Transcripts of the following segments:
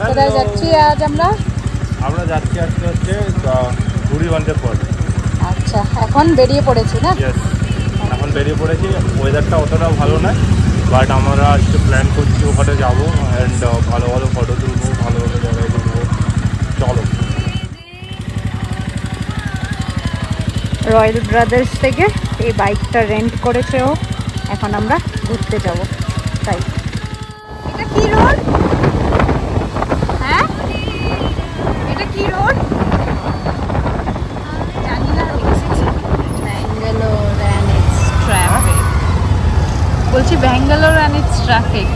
কোথায় যাচ্ছি আজ আমরা? আমরা যাচ্ছি আজকে হচ্ছে বুড়িগঙ্গা ফোর্ট। আচ্ছা, এখন বেরিয়ে পড়েছি না? এখন বেরিয়ে পড়েছি। ওয়েদারটা অতটা ভালো নয়, বাট আমরা আজকে প্ল্যান করছি ওখানে যাবো অ্যান্ড ভালো ভালো ফটো তুলবো, ভালো ভালো জায়গায় ঘুরবো। চলো। রয়্যাল ব্রাদার্স থেকে এই বাইকটা রেন্ট করেছে ও। এখন আমরা ঘুরতে যাব। তাই এটা কি রোড? হ্যাঁ, এটা কি রোড জানি না। Bangalore and it's traffic. বলছি ব্যাঙ্গালোর অ্যান্ড ইটস ট্রাফিক।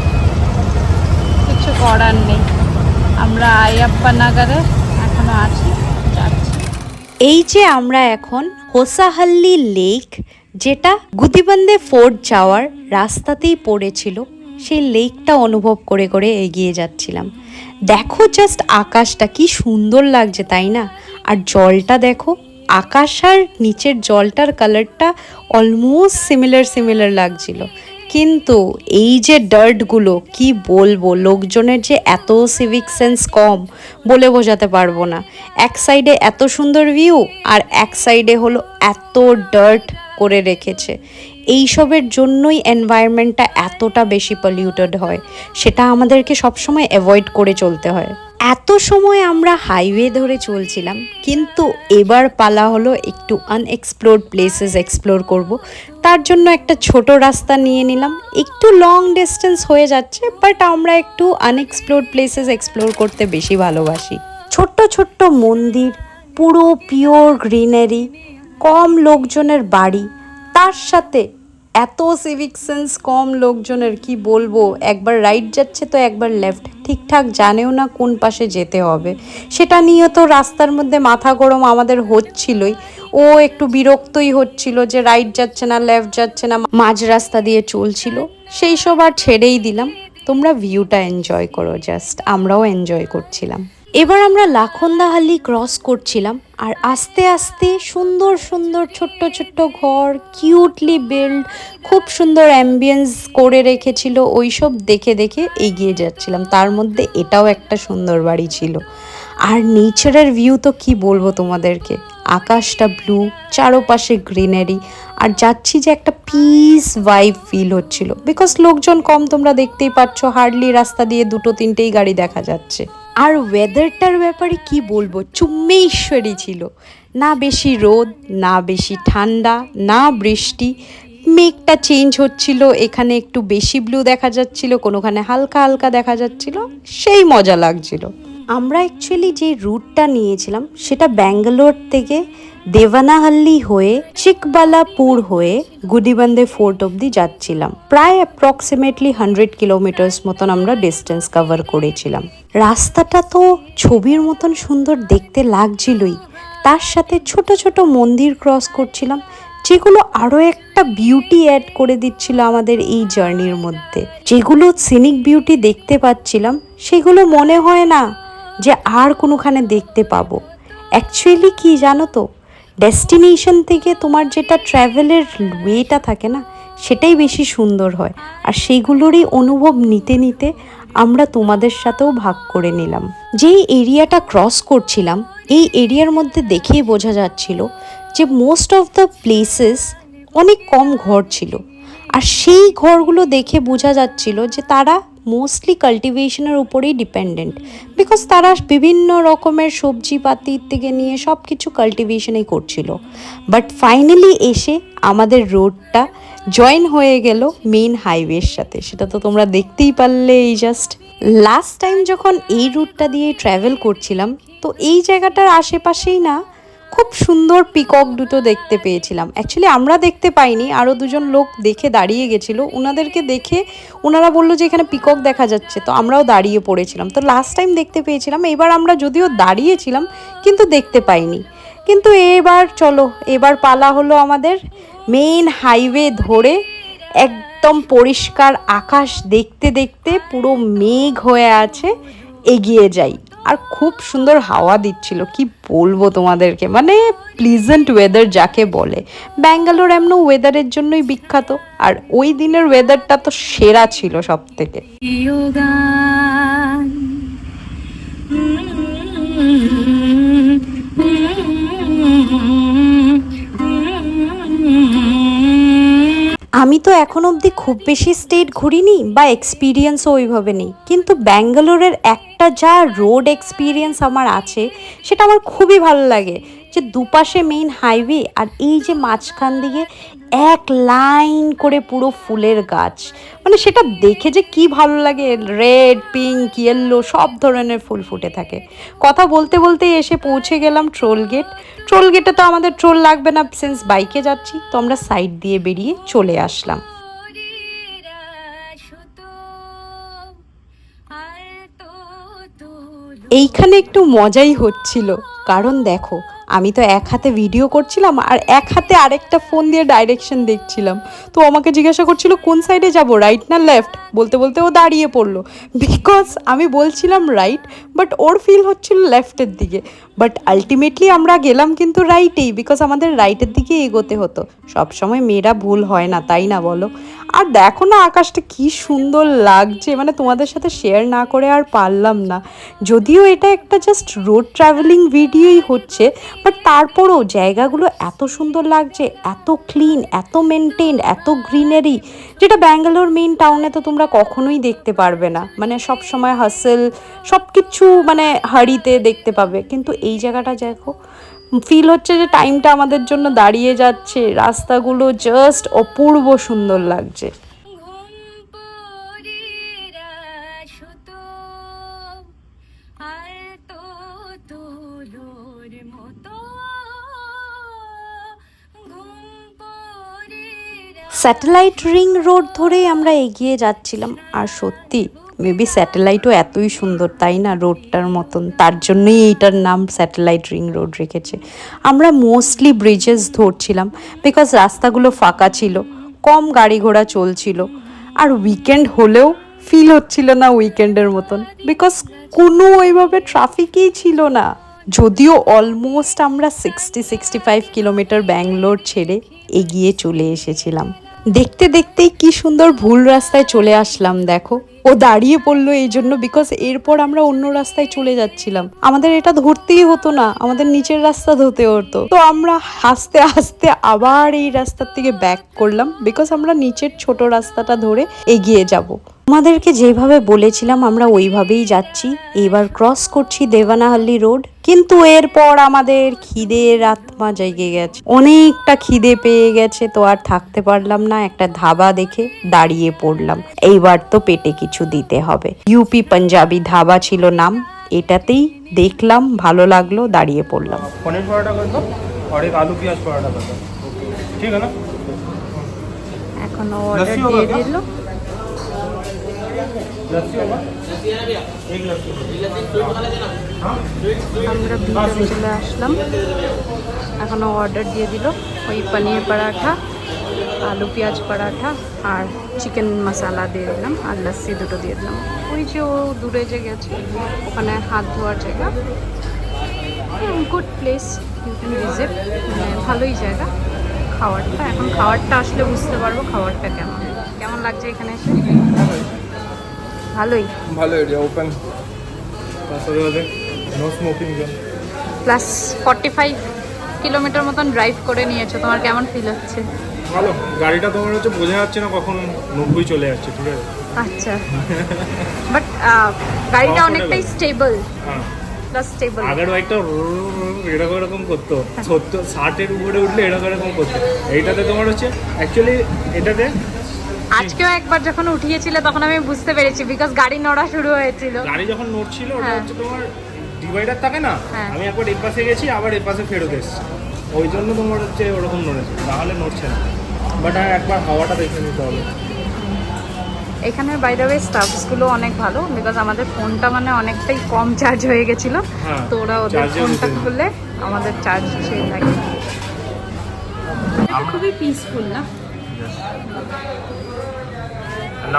কিছু করার নেই, আমরা আয়াপ্পা নাগারে এখনো আছি, যাচ্ছি। এই যে আমরা এখন হোসাহাল্লি লেক, যেটা গুদিবান্দে ফোর্ট যাওয়ার রাস্তাতেই পড়েছিল, সেই লেকটা অনুভব করে করে এগিয়ে যাচ্ছিলাম। দেখো জাস্ট আকাশটা কি সুন্দর লাগছে, তাই না? আর জলটা দেখো, আকাশ আর নিচের জলটার কালারটা অলমোস্ট সিমিলার লাগছিল। কিন্তু এই যে ডার্টগুলো, কি বলবো, লোকজনের যে এত সিভিক সেন্স কম বলে বোঝাতে পারবো না। এক সাইডে এত সুন্দর ভিউ আর এক সাইডে হলো এত ডার্ট করে রেখেছে। এইসবের জন্যই এনভায়রনমেন্টটা এতটা বেশি পলিউটেড হয়, সেটা আমাদেরকে সবসময় অ্যাভয়েড করে চলতে হয়। এত সময় আমরা হাইওয়ে ধরে চলছিলাম, কিন্তু এবার পালা হলো একটু আনএক্সপ্লোরড প্লেসেস এক্সপ্লোর করব। তার জন্য একটা ছোট রাস্তা নিয়ে নিলাম। একটু লং ডিস্টেন্স হয়ে যাচ্ছে, বাট আমরা একটু আনএক্সপ্লোরড প্লেসেস এক্সপ্লোর করতে বেশি ভালোবাসি। ছোট্ট ছোট্ট মন্দির, পুরো পিওর গ্রিনারি, কম লোকজনের বাড়ি, তার সাথে এত সিভিক সেন্স কম লোকজনের, কি বলবো, একবার রাইট যাচ্ছে তো একবার লেফট, ঠিকঠাক জানেও না কোন পাশে যেতে হবে। সেটা নিয়ে তো রাস্তার মধ্যে মাথা গরম আমাদের হচ্ছিলই। ও একটু বিরক্তই হচ্ছিল যে রাইট যাচ্ছে না, লেফট যাচ্ছে না, মাঝ রাস্তা দিয়ে চলছিল। সেই সব আর ছেড়েই দিলাম। তোমরা ভিউটা এনজয় করো, জাস্ট আমরাও এনজয় করছিলাম। এবার আমরা লাখন্দাহাল্লি ক্রস করছিলাম, আর আস্তে আস্তে সুন্দর সুন্দর ছোট্ট ছোট্ট ঘর, কিউটলি বিল্ড, খুব সুন্দর অ্যাম্বিয়েন্স করে রেখেছিল, ওইসব দেখে দেখে এগিয়ে যাচ্ছিলাম। তার মধ্যে এটাও একটা সুন্দর বাড়ি ছিল। আর নেচারের ভিউ তো কি বলবো তোমাদেরকে, আকাশটা ব্লু, চারোপাশে গ্রিনারি, আর যাচ্ছি যে একটা পিস ভাইব ফিল হচ্ছিল। বিকজ লোকজন কম, তোমরা দেখতেই পাচ্ছ, হার্ডলি রাস্তা দিয়ে দুটো তিনটেই গাড়ি দেখা যাচ্ছে। আর ওয়েদারটার ব্যাপারে কি বলবো, চুম্বেশ্বরী ছিল। না বেশি রোদ, না বেশি ঠান্ডা, না বৃষ্টি। মেঘটা চেঞ্জ হচ্ছিল, এখানে একটু বেশি ব্লু দেখা যাচ্ছিল, কোনোখানে হালকা হালকা দেখা যাচ্ছিল, সেই মজা লাগছিল। আমরা অ্যাকচুয়ালি যে রুটটা নিয়েছিলাম সেটা ব্যাঙ্গালোর থেকে দেভানাহাল্লি হয়ে চিকবালাপুর হয়ে গুডিবান্দে ফোর্ট অবধি যাচ্ছিলাম। প্রায় অ্যাপ্রক্সিমেটলি 100 কিলোমিটার্স মতন আমরা ডিস্টেন্স কভার করেছিলাম। রাস্তাটা তো ছবির মতন সুন্দর দেখতে লাগছিলই, তার সাথে ছোট ছোট মন্দির ক্রস করছিলাম, যেগুলো আরও একটা বিউটি অ্যাড করে দিচ্ছিল আমাদের এই জার্নির মধ্যে। যেগুলো সিনিক বিউটি দেখতে পাচ্ছিলাম, সেগুলো মনে হয় না যে আর কোনোখানে দেখতে পাবো। অ্যাকচুয়ালি কি জানো তো, ডেস্টিনেশন থেকে তোমার যেটা ট্র্যাভেলের ওয়েটা থাকে না, সেটাই বেশি সুন্দর হয়। আর সেইগুলোরই অনুভব নিতে নিতে আমরা তোমাদের সাথেও ভাগ করে নিলাম। যেই এরিয়াটা ক্রস করছিলাম, এই এরিয়ার মধ্যে দেখেই বোঝা যাচ্ছিল যে মোস্ট অফ দ্য প্লেসেস অনেক কম ঘর ছিল। আর সেই ঘরগুলো দেখে বোঝা যাচ্ছিল যে তারা মোস্টলি কাল্টিভেশনের উপরেই ডিপেন্ডেন্ট। বিকজ তারা বিভিন্ন রকমের সবজিপাতি থেকে নিয়ে সব কিছু কাল্টিভেশনেই করছিল। বাট ফাইনালি এসে আমাদের রোডটা জয়েন হয়ে গেল মেইন হাইওয়ের সাথে, সেটা তো তোমরা দেখতেই পারলে। এই জাস্ট লাস্ট টাইম যখন এই রুটটা দিয়ে ট্র্যাভেল করছিলাম, তো এই জায়গাটার আশেপাশেই না খুব সুন্দর পিকক দুটো দেখতে পেয়েছিলাম। অ্যাকচুয়ালি আমরা দেখতে পাইনি, আরও দুজন লোক দেখে দাঁড়িয়ে গেছিলো। ওনাদেরকে দেখে ওনারা বললো যে এখানে পিকক দেখা যাচ্ছে, তো আমরাও দাঁড়িয়ে পড়েছিলাম। তো লাস্ট টাইম দেখতে পেয়েছিলাম, এবার আমরা যদিও দাঁড়িয়েছিলাম কিন্তু দেখতে পাইনি। কিন্তু এবার চলো, এবার পালা হলো আমাদের মেইন হাইওয়ে ধরে একদম পরিষ্কার আকাশ দেখতে দেখতে, পুরো মেঘ হয়ে আছে, এগিয়ে যাই। আর খুব সুন্দর হাওয়া দিচ্ছিল, কি বলবো তোমাদেরকে, মানে প্লিজেন্ট ওয়েদার যাকে বলে। ব্যাঙ্গালোর এমন ওয়েদারের জন্যই বিখ্যাত, আর ওই দিনের ওয়েদারটা তো সেরা ছিল সব থেকে। আমি তো এখন অবধি খুব বেশি স্টেট ঘুরিনি বা এক্সপিরিয়েন্সও ওইভাবে নেই, কিন্তু ব্যাঙ্গালোরের একটা যা রোড এক্সপিরিয়েন্স আমার আছে সেটা আমার খুবই ভালো লাগে। যে দুপাশে মেইন হাইওয়ে আর এই যে মাঝখান দিয়ে এক লাইন করে পুরো ফুলের গাছ, মানে সেটা দেখে যে কি ভালো লাগে। রেড, পিঙ্ক, ইয়েলো সব ধরনের ফুল ফুটে থাকে। কথা বলতে বলতেই এসে পৌঁছে গেলাম ট্রোল গেট। ট্রোল গেটে তো আমাদের ট্রোল লাগবে না, সিন্স বাইকে যাচ্ছি, তো আমরা সাইড দিয়ে বেরিয়ে চলে আসলাম। এইখানে একটু মজাই হচ্ছিল, কারণ দেখো আমি তো এক হাতে ভিডিও করছিলাম আর এক হাতে আরেকটা ফোন দিয়ে ডাইরেকশন দেখছিলাম। তো আমাকে জিজ্ঞাসা করছিল কোন সাইডে যাব, রাইট না লেফট, বলতে বলতে ও দাঁড়িয়ে পড়লো। বিকজ আমি বলছিলাম রাইট, বাট ওর ফিল হচ্ছিল লেফটের দিকে। বাট আলটিমেটলি আমরা গেলাম কিন্তু রাইটেই, বিকজ আমাদের রাইটের দিকে এগোতে হতো। সবসময় মেয়েরা ভুল হয় না, তাই না বলো? আর দেখো না আকাশটা কি সুন্দর লাগছে, মানে তোমাদের সাথে শেয়ার না করে আর পারলাম না। যদিও এটা একটা জাস্ট রোড ট্রাভেলিং ভিডিওই হচ্ছে, বাট তারপরও জায়গাগুলো এত সুন্দর লাগছে, এত ক্লিন, এত মেনটেন, এত গ্রিনারি, যেটা ব্যাঙ্গালোর মেইন টাউনে তো তোমরা কখনোই দেখতে পারবে না। মানে সব সময় হাসেল, সব কিছু মানে হাড়িতে দেখতে পাবে, কিন্তু এই জায়গাটা দেখো, ফিল হচ্ছে যে টাইমটা আমাদের জন্য দাঁড়িয়ে যাচ্ছে। রাস্তাগুলো জাস্ট অপূর্ব সুন্দর লাগছে। স্যাটেলাইট রিং রোড ধরেই আমরা এগিয়ে যাচ্ছিলাম। আর সত্যি মেবি স্যাটেলাইটও এতই সুন্দর, তাই না, রোডটার মতন, তার জন্যই এইটার নাম স্যাটেলাইট রিং রোড রেখেছে। আমরা মোস্টলি ব্রিজেস ধরছিলাম, বিকজ রাস্তাগুলো ফাঁকা ছিল, কম গাড়ি ঘোড়া চলছিল। আর উইকেন্ড হলেও ফিল হচ্ছিল না উইকেন্ডের মতন, বিকজ কোনো ওইভাবে ট্রাফিকই ছিল না। যদিও অলমোস্ট আমরা 65 কিলোমিটার ব্যাঙ্গালোর ছেড়ে এগিয়ে চলে এসেছিলাম। দেখতে দেখতেই কি সুন্দর ভুল রাস্তায় চলে আসলাম। দেখো ও দাঁড়িয়ে পড়লো এই জন্য, বিকজ এরপর আমরা অন্য রাস্তায় চলে যাচ্ছিলাম। আমাদের এটা ধরতেই হতো না, আমাদের নিচের রাস্তা ধরতে হতো। তো আমরা হাসতে হাসতে আবার এই রাস্তার থেকে ব্যাক করলাম, বিকজ আমরা নিচের ছোট রাস্তাটা ধরে এগিয়ে যাব। আমাদেরকে যেভাবে বলেছিলাম আমরা ওইভাবেই যাচ্ছি। এবার ক্রস করছি দেবানাহাল্লি রোড, কিন্তু এরপর আমাদের খিদের আত্মা জেগে গেছে, অনেকটা খিদে পেয়ে গেছে। তো আর থাকতে পারলাম না, একটা ধাবা দেখে দাঁড়িয়ে পড়লাম। এইবার তো পেটে কিছু দিতে হবে। ইউপি পাঞ্জাবি ধাবা ছিল নাম, এটাতেই দেখলাম ভালো লাগলো, দাঁড়িয়ে পড়লাম। पनीर पराठा कर दो और एक आलू प्याज पराठा कर दो, ठीक है ना? এখন অর্ডার দিয়ে দিল। लस्सी होगा, एक लस्सी আমরা ভিতরে চলে আসলাম। এখনও অর্ডার দিয়ে দিল ওই পনির পরাঠা, আলু পেঁয়াজ পরাঠা আর চিকেন মশলা দিয়ে দিলাম, আর লস্যি দুটো দিয়ে দিলাম। ওই যে ও দূরে যে গেছে ওখানে হাত ধোয়ার জায়গা, good place, you can visit, মানে ভালোই জায়গা। খাবারটা এখন খাবারটা আসলে বুঝতে পারবো খাবারটা কেমন কেমন লাগছে এখানে এসে। ভালোই, ভালো area, open, no smoking zone, plus 45 kilometre মতন ড্রাইভ করে নিয়েছো, তোমার কেমন ফিল হচ্ছে? ভালো। গাড়িটা তোমার হচ্ছে বোঝা যাচ্ছে না কখন 90 চলে যাচ্ছে, ঠিক আছে? আচ্ছা, বাট গাড়িটা অনেকটাই স্টেবল, হ্যাঁ প্লাস স্টেবল। আগের বাইকটা এরকম করতো 60-এর উপরে উঠলে এরকম করতো। এইটাতে তোমার হচ্ছে অ্যাকচুয়ালি এটাতে আজকেও একবার যখন উঠিয়েছিলে তখন আমি বুঝতে পেরেছি, বিকজ গাড়ি নড়া শুরু হয়েছিল। গাড়ি যখন নড়ছিল ওটা হ্যাঁ। হচ্ছে তোমার ডিভাইডার থাকে না, হ্যাঁ। আমি একবার এই পাশে গেছি আবার এই পাশে ফেরত এসেছি, ওই জন্য তোমার হচ্ছে ওরকম নড়েছে, নাহলে নড়ছে না। বাট একবার হাওয়াটা দেখে নিতে হবে। এখানে বাই দ্য ওয়ে স্টাফসগুলো অনেক ভালো, বিকজ আমাদের ফোনটা মানে অনেকটাই কম চার্জ হয়ে গেছিলো, হ্যাঁ, তো ওরা ওদের চার্জেও ফোনটা নিতে খুলে আমাদের চার্জ সেই লাগে। খুবই পিসফুল না?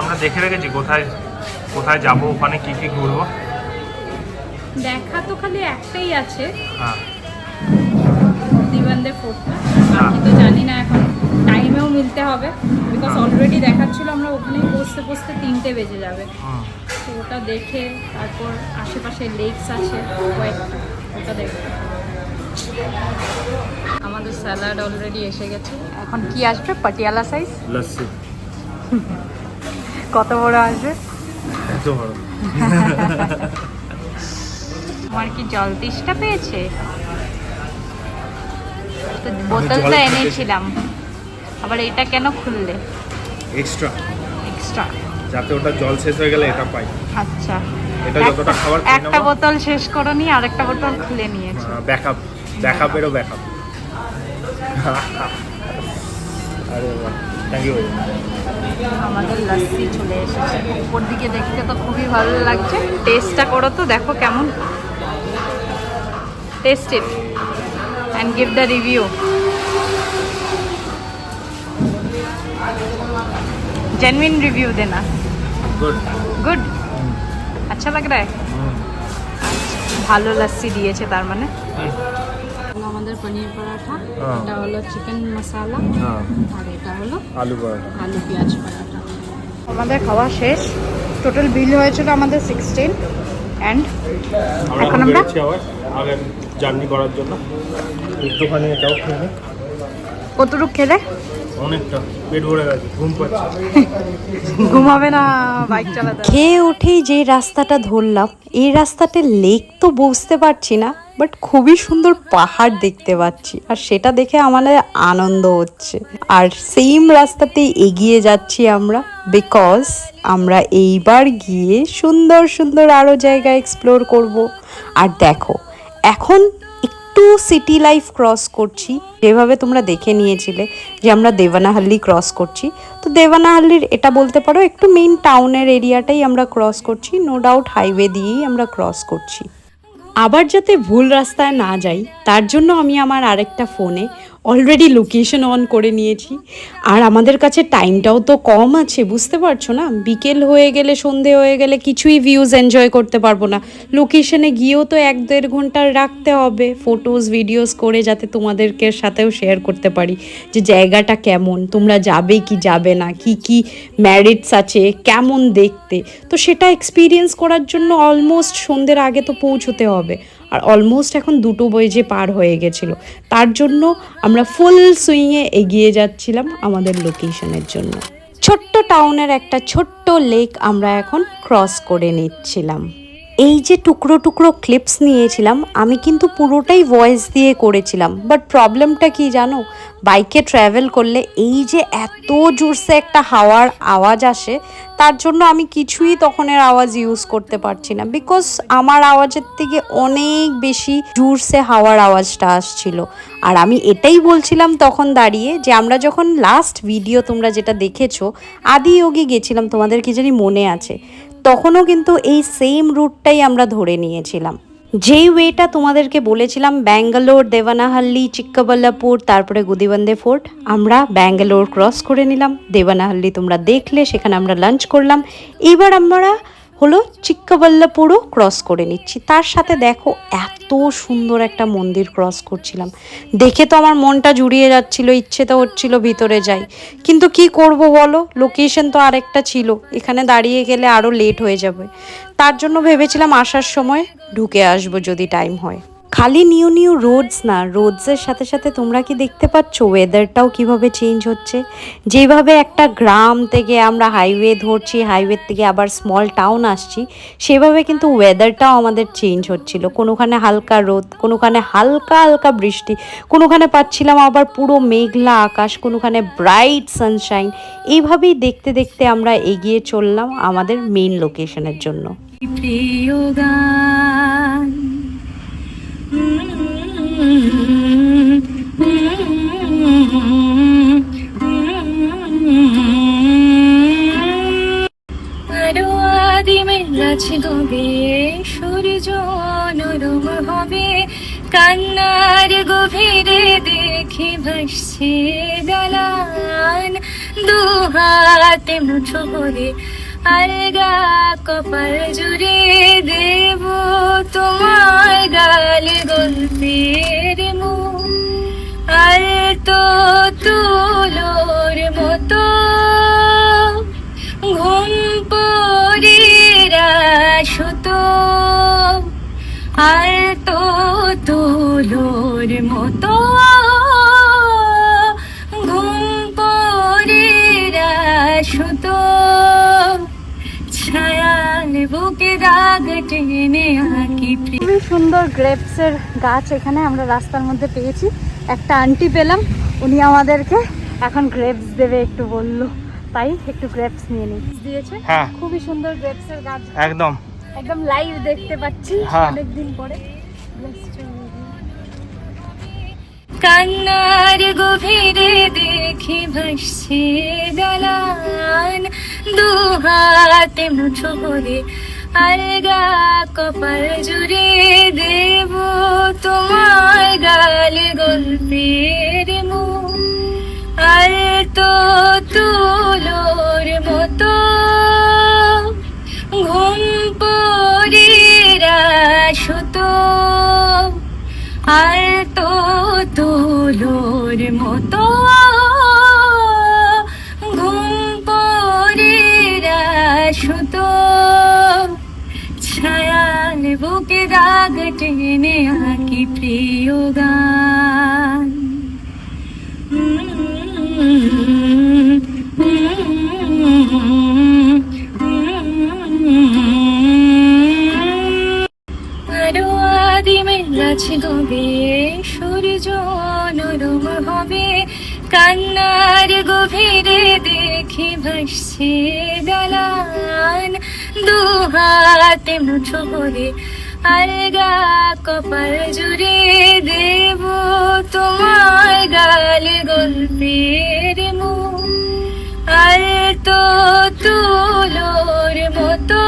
আমরা দেখে রেখেছি কোথায় কোথায় যাবো, ওখানে কি কি ঘুরবো। দেখা তো খালি একটাই আছে, হ্যাঁ, দিবানদের ফোর্টটা, বাকি তো জানি না, এখন টাইমেও মিলতে হবে, বিকজ অলরেডি দেখাচ্ছিল আমরা ওখানেই বসতে বসতে 3টে বেজে যাবে। তো ওটা দেখে তারপর আশেপাশে লেকস আছে কয়েকটা, ওটা দেখবো। আমাদের স্যালাড অলরেডি এসে গেছে, এখন কি আসবে? পাটিয়ালা সাইজ লস্যি। কত বড় আসবে? এত বড়। আমার কি জল তেষ্টা পেয়েছে? তো বোতলটা এনেছিলাম, আবার এটা কেন খুললে? এক্সট্রা এক্সট্রা, যাতে ওটা জল শেষ হয়ে গেলে এটা পাই। আচ্ছা, এটা যতটা খাবার খেয়ে একটা নেবো। বোতল শেষ করোনি, আরেকটা বোতল খুলে নিয়েছি। ব্যাকআপেরও ব্যাকআপ। আরে থ্যাংক ইউ। আমাদের লস্যি চলে এসেছে, উপর দিকে দেখতে তো খুবই ভালো লাগছে। টেস্টটা করো তো, দেখো কেমন। Test it and give the review. Genuine review देना। গুড। गुड, अच्छा लग रहा है। ভালো লস্যি দিয়েছে তার মানে। আমাদের পনির পরাঠা, এটা হলো চিকেন মশলা, আর এটা হলো আলু পরোটা, আলু পেঁয়াজ পরাঠা। আমাদের খাওয়া শেষ, টোটাল বিল হয়েছিল আমাদের 16 অ্যান্ড এখন আমরা আগে জার্নি করার জন্য একটুখানি এটাও খেয়ে নিই। কতটুকু খেলে? অনেকটা, পেট ভরে গেছে, ঘুম পাচ্ছে। ঘুমাবে না বাইক চালাতে। খেয়ে উঠেই যে রাস্তাটা ধরলাম, এই রাস্তাতে লেক তো বুঝতে পারছি না, বাট খুবই সুন্দর পাহাড় দেখতে পাচ্ছি, আর সেটা দেখে আমাদের আনন্দ হচ্ছে। আর সেম রাস্তাতেই এগিয়ে যাচ্ছি আমরা, বিকজ আমরা এইবার গিয়ে সুন্দর সুন্দর আরও জায়গা এক্সপ্লোর করব। আর দেখো, এখন একটু সিটি লাইফ ক্রস করছি, যেভাবে তোমরা দেখে নিয়েছিলে যে আমরা দেবানাহাল্লি ক্রস করছি, তো দেবানাহাল্লির এটা বলতে পারো একটু মেইন টাউনের এরিয়াটাই আমরা ক্রস করছি। নো ডাউট হাইওয়ে দিয়েই আমরা ক্রস করছি। আবার যাতে ভুল রাস্তায় না যাই, তার জন্য আমি আমার আরেকটা ফোনে অলরেডি লোকেশন অন করে নিয়েছি। আর আমাদের কাছে টাইমটাও তো কম আছে, বুঝতে পারছো না, বিকেল হয়ে গেলে সন্ধে হয়ে গেলে কিছুই ভিউজ এনজয় করতে পারবো না। লোকেশনে গিয়েও তো 1-1.5 ঘন্টা রাখতে হবে ফটোজ ভিডিওস করে, যাতে তোমাদেরকে সাথেও শেয়ার করতে পারি যে জায়গাটা কেমন, তোমরা যাবে কি যাবে না, কি কি ম্যারিটস আছে, কেমন দেখতে। তো সেটা এক্সপিরিয়েন্স করার জন্য অলমোস্ট সন্ধ্যের আগে তো পৌঁছতে হবে, আর অলমোস্ট এখন 2 বেজে পার হয়ে গেছিলো। তার জন্য আমরা ফুল সুইংয়ে এগিয়ে যাচ্ছিলাম আমাদের লোকেশনের জন্য। ছোট্ট টাউনের একটা ছোট্ট লেক আমরা এখন ক্রস করে নিচ্ছিলাম। এই যে টুকরো টুকরো ক্লিপস নিয়েছিলাম, আমি কিন্তু পুরোটাই ভয়েস দিয়ে করেছিলাম। বাট প্রবলেমটা কি জানো, বাইকে ট্রাভেল করলে এই যে এত জোরসে একটা হাওয়ার আওয়াজ আসে, তার জন্য আমি কিছুই তখনের আওয়াজ ইউজ করতে পারছি না, বিকজ আমার আওয়াজের থেকে অনেক বেশি জোরসে হাওয়ার আওয়াজটা আসছিল। আর আমি এটাই বলছিলাম তখন দাঁড়িয়ে, যে আমরা যখন লাস্ট ভিডিও তোমরা যেটা দেখেছো আদিয়োগী গেছিলাম, তোমাদের কি জানি মনে আছে, তখনও কিন্তু এই সেম রুটটাই আমরা ধরে নিয়েছিলাম। যেই ওয়েটা তোমাদেরকে বলেছিলাম, ব্যাঙ্গালোর, দেবানাহাল্লি, চিক্কাবাল্লাপুর, তারপরে গুদিবান্ধে ফোর্ট, আমরা ব্যাঙ্গালোর ক্রস করে নিলাম। দেবানাহাল্লি তোমরা দেখলে, সেখানে আমরা লাঞ্চ করলাম। এবার আমরা হলো চিক্কাবাল্লাপুরও ক্রস করে নিচ্ছি। তার সাথে দেখো এত সুন্দর একটা মন্দির ক্রস করছিলাম, দেখে তো আমার মনটা জুড়িয়ে যাচ্ছিল, ইচ্ছে তো হচ্ছিল ভিতরে যাই, কিন্তু কি করব বলো, লোকেশন তো আরেকটা ছিল, এখানে দাঁড়িয়ে গেলে আরও লেট হয়ে যাবে। তার জন্য ভেবেছিলাম আসার সময় ঢুকে আসবো যদি টাইম হয়। খালি নিউ নিউ রোডস না, রোডসের সাথে সাথে তোমরা কি দেখতে পাচ্ছ ওয়েদারটাও কিভাবে চেঞ্জ হচ্ছে। যেভাবে একটা গ্রাম থেকে আমরা হাইওয়ে ধরছি, হাইওয়ে থেকে আবার স্মল টাউন আসছি, সেভাবে কিন্তু ওয়েদারটাও আমাদের চেঞ্জ হচ্ছিল। কোনোখানে হালকা রোদ, কোনোখানে হালকা হালকা বৃষ্টি, কোনোখানে পাচ্ছিলাম আবার পুরো মেঘলা আকাশ, কোনোখানে ব্রাইট সানশাইন। এইভাবেই দেখতে দেখতে আমরা এগিয়ে চললাম আমাদের মেইন লোকেশনের জন্য। প্রিয় গান আরো আদিমে গাছে গবে সূর্য নরম হবে, কান্নার গভীরে দেখি ভাসছে দালান, দু হাতে মুঠো করে আলগা কপাল জুড়ে দেব তোমার গাল গল্পের মুখ, আর তো তুলোর মতো ঘুম পড়িরা সুতো, আর তো তুলোর তুলোর মতো ঘুম পরেরা সুতো ছায়াল বুকে দাগ টেনে আঁকি প্রেম। খুবই সুন্দর গ্রেপসের গাছ এখানে আমরা রাস্তার মধ্যে পেয়েছি। একটা আন্টি পেলাম, উনি আমাদেরকে এখন গ্রেপস দেবে একটু বললো, তাই একটু গ্রেপস নিয়ে নিই দিয়েছে। হ্যাঁ খুবই সুন্দর গ্রেপসের গাছ, একদম একদম লাইভ দেখতে পাচ্ছি হ্যাঁ। অনেকদিন পরে। কান্নার গভীরে দেখি ভাসছে দালান, দু হাতে মুঠো করে আলগা কপাল জুড়ে দেব তোমার গালে গল্পের মুখ। আর তো তুলোর মতো ঘুম পরেরা সুতো, আর তো তুলোর মতো ঘুম পরেরা সুতো ছায়াল বুকে দাগ টেনে আঁকি প্রিয় গান। আরো আদিমে গাছে গবে সূর্য নরম হবে, কান্নার গভীরে দেখি ভাসছে দালান, দু হাতে মুঠো করে আলগা কপাল জুড়ে দেব তোমার গালে গল্পের মুখ। আর তো তুলোর মতো।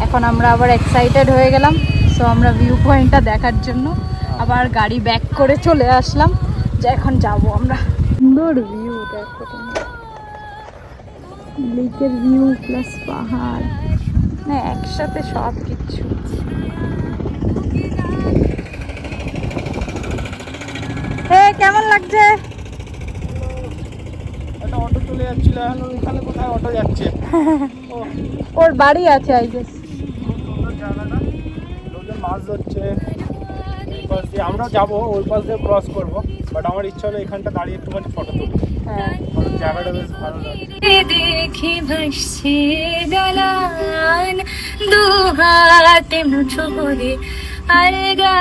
এখন আমরা আবার এক্সাইটেড হয়ে গেলাম, সো আমরা ভিউ পয়েন্টটা দেখার জন্য আবার গাড়ি ব্যাক করে চলে আসলাম, যে এখন যাব আমরা। সুন্দর ভিউ দেখো তোমরা, লেকের ভিউ প্লাস পাহাড়, না একসাথে সব কিছু। হে কেমন লাগছে? একটা অটো চলে যাচ্ছিল, এখন ওখানে কোথায় অটো যাচ্ছে? ওর বাড়ি আছে আই গেস। সুন্দর জায়গাটা, লোকজন মাছ ধরছে এই পাশ দিয়ে, আমরাও যাবো ওই পাশ দিয়ে ক্রস করবো, বাট আমার ইচ্ছা হলো এখানটা দাঁড়িয়ে একটুখানি ফটো তুলি, হ্যাঁ কারণ জায়গাটা বেশ ভালো লাগে। দেখি ভাসছে দালান, দু হাতে মুঠো করে আলগা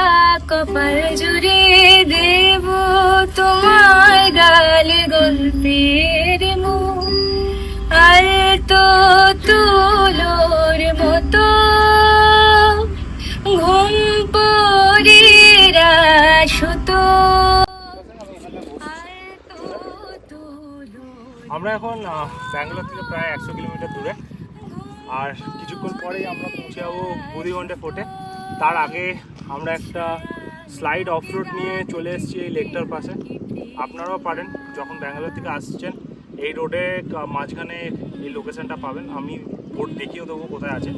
কপাল জুড়ে দেব তোমার গালে গল্পের মুখ। আর তো তুলোর মতো ঘুম পরেরা সুতো। আমরা এখন ব্যাঙ্গালোর থেকে প্রায় 100 কিলোমিটার দূরে, আর কিছুক্ষণ পরেই আমরা পৌঁছে যাবো বুদিগন্ডে ফোর্টে। তার আগে আমরা একটা স্লাইড অফ রোড নিয়ে চলে এসেছি এই লেকটার পাশে। আপনারাও পারেন, যখন ব্যাঙ্গালোর থেকে আসছেন এই রোডে মাঝখানে এই লোকেশনটা পাবেন, আমি বোর্ড দেখিয়ে দেবো কোথায় আছে।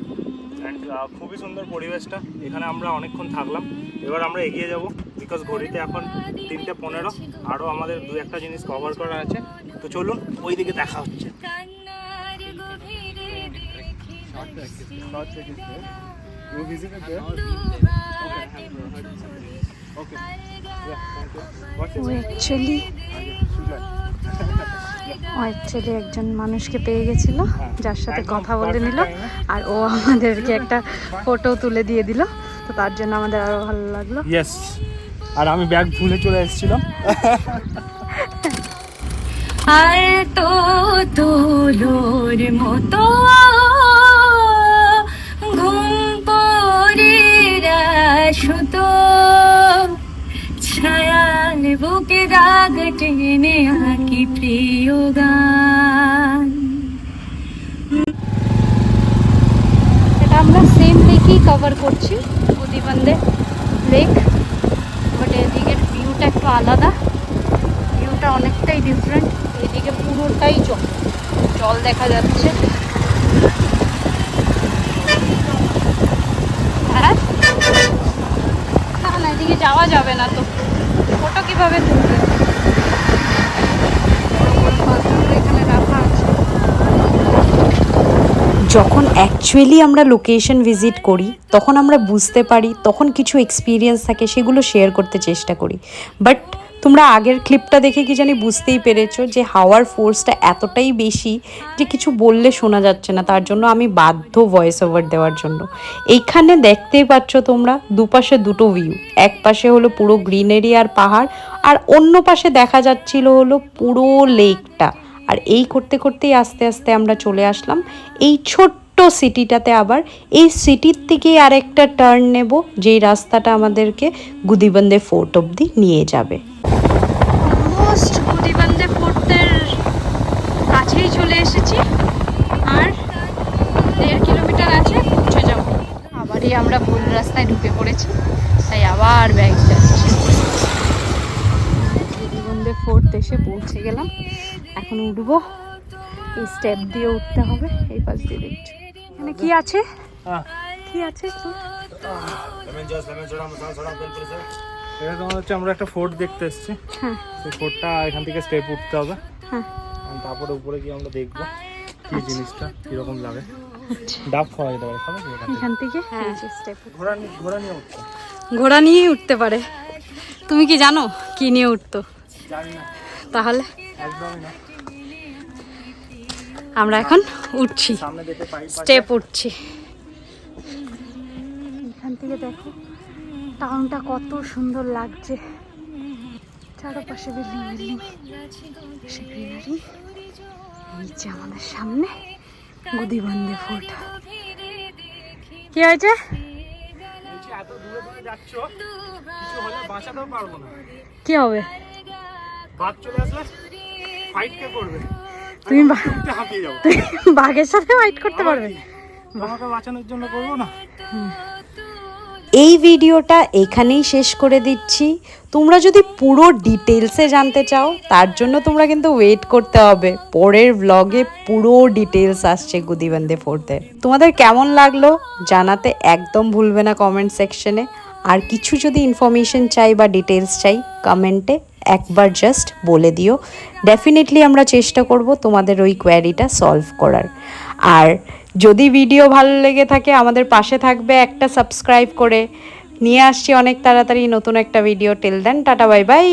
অ্যান্ড খুবই সুন্দর পরিবেশটা, এখানে আমরা অনেকক্ষণ থাকলাম। এবার আমরা এগিয়ে যাব, বিকজ ঘড়িতে এখন 3:15, আরও আমাদের 2-1টা জিনিস কভার করা আছে। তো চলুন ওই দিকে দেখা হচ্ছে। ও অ্যাকচুয়ালি একজন মানুষকে পেয়ে গেছিল, যার সাথে কথা বলে নিল, আর ও আমাদেরকে একটা ফটো তুলে দিয়ে দিল, তো তার জন্য আমাদের আরো ভালো লাগলো। ইয়েস, আর আমি ব্যাগ ভুলে চলে এসেছিলাম। আর তো তুলোর মতো ঘুম পরেরা সুতো ছায়াল বুকে দাগ টেনে আঁকি প্রিয় গান। এটা আমরা সেম লেকই কভার করছি, বুদিগন্ডে লেক, বাট এদিকের ভিউটা একটু আলাদা, ভিউটা অনেকটাই ডিফারেন্ট। এদিকে পুরোটাই জল দেখা যাচ্ছে। হ্যাঁ না, এদিকে যাওয়া যাবে না, তো ফটো কিভাবে তুলবে? বড় বড় পাথর এখানে রাখা আছে। যখন অ্যাকচুয়ালি আমরা লোকেশন ভিজিট করি তখন আমরা বুঝতে পারি, তখন কিছু এক্সপিরিয়েন্স থাকে, সেগুলো শেয়ার করতে চেষ্টা করি। বাট তোমরা আগের ক্লিপটা দেখে কি জানি বুঝতেই পেরেছো যে হাওয়ার ফোর্সটা এতটাই বেশি যে কিছু বললে শোনা যাচ্ছে না, তার জন্য আমি বাধ্য ভয়েস ওভার দেওয়ার জন্য। এইখানে দেখতেই পাচ্ছ তোমরা দুপাশে দুটো ভিউ, এক পাশে হলো পুরো গ্রিনারি আর পাহাড়, আর অন্য পাশে দেখা যাচ্ছিল হলো পুরো লেকটা। আর এই করতে করতেই আস্তে আস্তে আমরা চলে আসলাম এই ছোট্ট সিটিটাতে। আবার এই সিটির থেকেই আরেকটা টার্ন নেব, যেই রাস্তাটা আমাদেরকে গুদিবন্দে ফোর্ট অবধি নিয়ে যাবে। অলমোস্ট গুদিবন্দে ফোর্টের কাছেই চলে এসেছি, আর 1.5 কিলোমিটার আছে, পৌঁছে যাব। আবারই আমরা ভুল রাস্তায় ঢুকে পড়েছি, তাই আবার ব্যাগ যাচ্ছে। গুদিবন্দে ফোর্ট এসে পৌঁছে গেলাম, এখন উঠবো। এই স্টেপ দিয়ে উঠতে হবে, এই পাশ দিয়ে দেখছি। এখানে কি আছে? কি আছে? এটা তোমার হচ্ছে আমরা একটা ফোর্ট দেখতে এসেছি। হ্যাঁ, সেই ফোর্টটা এখান থেকে স্টেপ উঠতে হবে। হ্যাঁ, তারপরে উপরে গিয়ে আমরা দেখবো কি জিনিসটা কিরকম লাগে। ডাব খাওয়া যেতে পারে, খাবে কি এটা? এখান থেকে এই যে স্টেপ। ঘোড়া নিয়ে উঠতে? ঘোড়া নিয়েই উঠতে পারে। তুমি কি জানো কি নিয়ে উঠতো? জানি না, তাহলে একদমই না। আমরা এখন উঠছি, সামনে দেখে পাই স্টেপ উঠছি। এখান থেকে দেখো টাউনটা কত সুন্দর লাগছে, চারপাশে বিল্ডিং বিল্ডিং, সে গ্রিনারি। এই যে আমাদের সামনে গুদিবন্দে ফোর্ট। কি হয়েছে? এত দূরে দূরে যাচ্ছ, কিছু হলে বাঁচাতেও পারবো না। কি হবে? বাঘ চলে আসলে ফাইট কে করবে? তুমি হাঁপিয়ে যাবো। বাঘের সাথে ফাইট করতে পারবে? তোমাকে বাঁচানোর জন্য করবো না। এই ভিডিওটা এখানেই শেষ করে দিচ্ছি। তোমরা যদি পুরো ডিটেলসে জানতে চাও তার জন্য তোমরা কিন্তু ওয়েট করতে হবে, পরের ব্লগে পুরো ডিটেলস আসছে গুদিবন্দে ফোর্টের। তোমাদের কেমন লাগলো জানাতে একদম ভুলবে না কমেন্ট সেকশনে। আর কিছু যদি ইনফরমেশন চাই বা ডিটেলস চাই কমেন্টে একবার জাস্ট বলে দিও, ডেফিনেটলি আমরা চেষ্টা করব তোমাদের ওই কোয়ারিটা সলভ করার। আর যদি ভিডিও ভালো লেগে থাকে আমাদের পাশে থাকবে একটা সাবস্ক্রাইব করে। নিয়ে আসছি অনেক তাড়াতাড়ি নতুন একটা video. Till then tata bye by.